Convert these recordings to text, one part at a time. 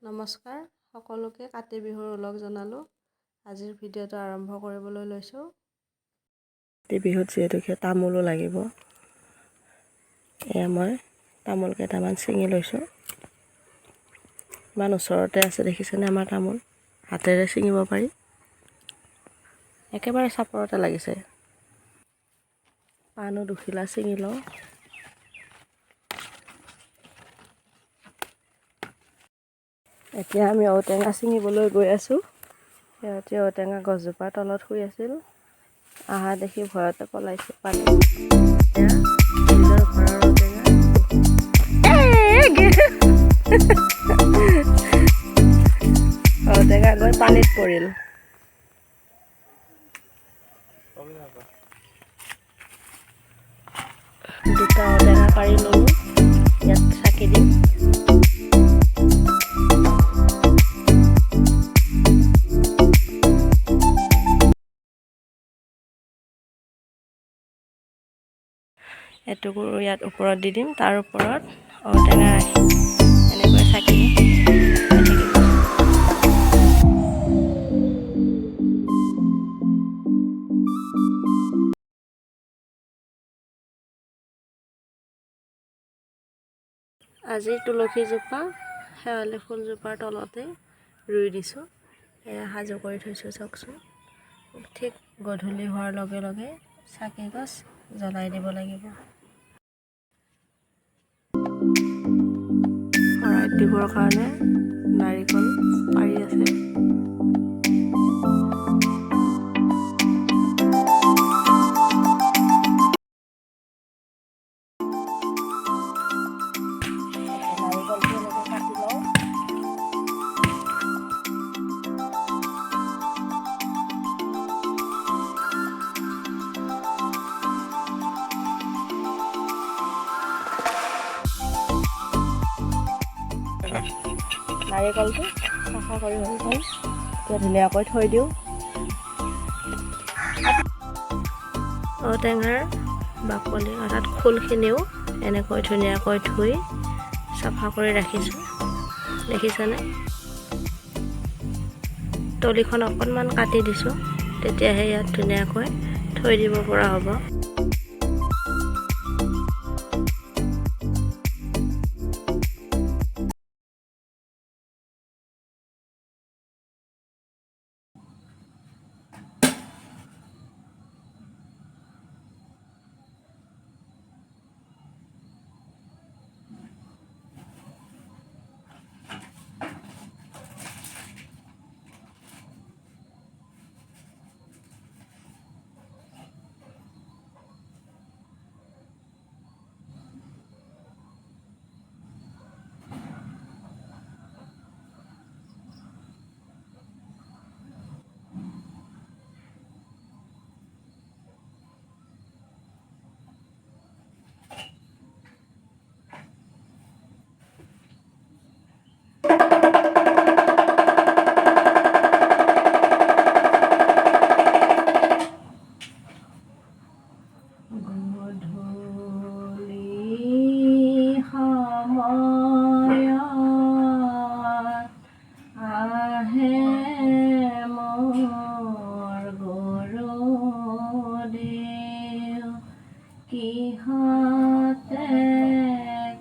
নমস্কাৰ সকলোকে কাতি বিহুৰ ওলগ জনালোঁ। আজিৰ ভিডিঅ'টো আৰম্ভ কৰিবলৈ লৈছোঁ। কাতি বিহুত যিহেতুকে তামোলো লাগিব, এয়া মই তামোল কেইটামান ছিঙি লৈছোঁ। ইমান ওচৰতে আছে দেখিছেনে আমাৰ তামোল, হাতেৰে ছিঙিব পাৰি, একেবাৰে চাপৰতে লাগিছে। পাণো দুখিলা ছিঙি লওঁ। এতিয়া আমি ঔটেঙা ছিঙিবলৈ গৈ আছোঁ। সিহঁতে ঔটেঙা গছজোপাৰ তলত শুই আছিল, আহা দেখি ভয়তে পলাইছে পানী। নিজৰ ঘৰৰ ঔটেঙা ঔটেঙা গৈ পানীত পৰিল। দুটা ঔটেঙা পাৰি ল'লোঁ, ইয়াত চাকি দিম। এটুকুৰ ইয়াত ওপৰত দি দিম, তাৰ ওপৰত ঔটেঙা ৰাখি এনেকৈ চাকি আজিৰ তুলসীজোপা শেৱালি ফুলজোপাৰ তলতে ৰুই দিছোঁ। এয়া সাজু কৰি থৈছোঁ চাওকচোন। ঠিক গধূলি হোৱাৰ লগে লগে চাকি গছ জ্বলাই দিব লাগিব। শৰাইত দিবৰ কাৰণে নাৰিকল পাৰি আছে। নাৰিকলটো এনেকৈ কাটি লওঁ। নাৰিকলটো চাফা কৰি হৈ গ'ল, এতিয়া ধুনীয়াকৈ থৈ দিওঁ। ঔটেঙাৰ বাকলি অৰ্থাৎ খোলখিনিও এনেকৈ ধুনীয়াকৈ ধুই চাফা কৰি ৰাখিছোঁ, দেখিছেনে? তলিখন অকণমান কাটি দিছোঁ, তেতিয়াহে ইয়াত ধুনীয়াকৈ থৈ দিব পৰা হ'ব। কিহতে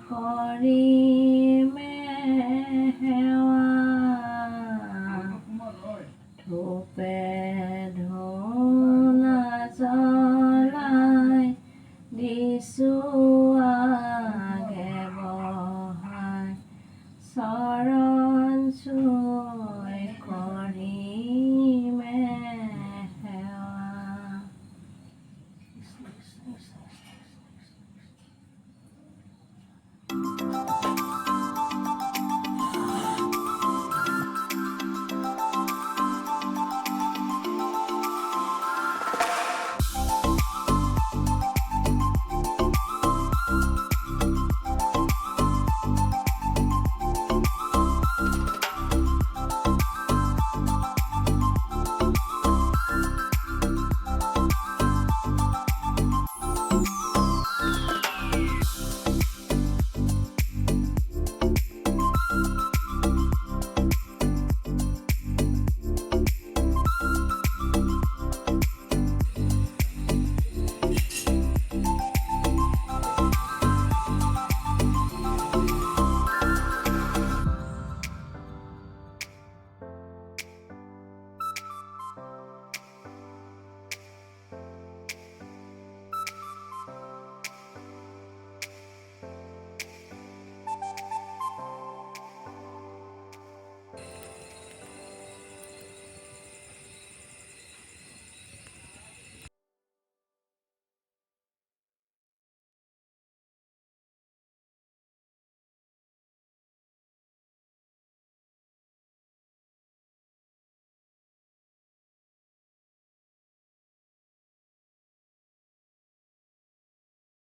কৰিমে সেৱা, ধূপে ধূনা জ্বলাই দিছোঁ আগে বহাই, চৰণ চুই কৰি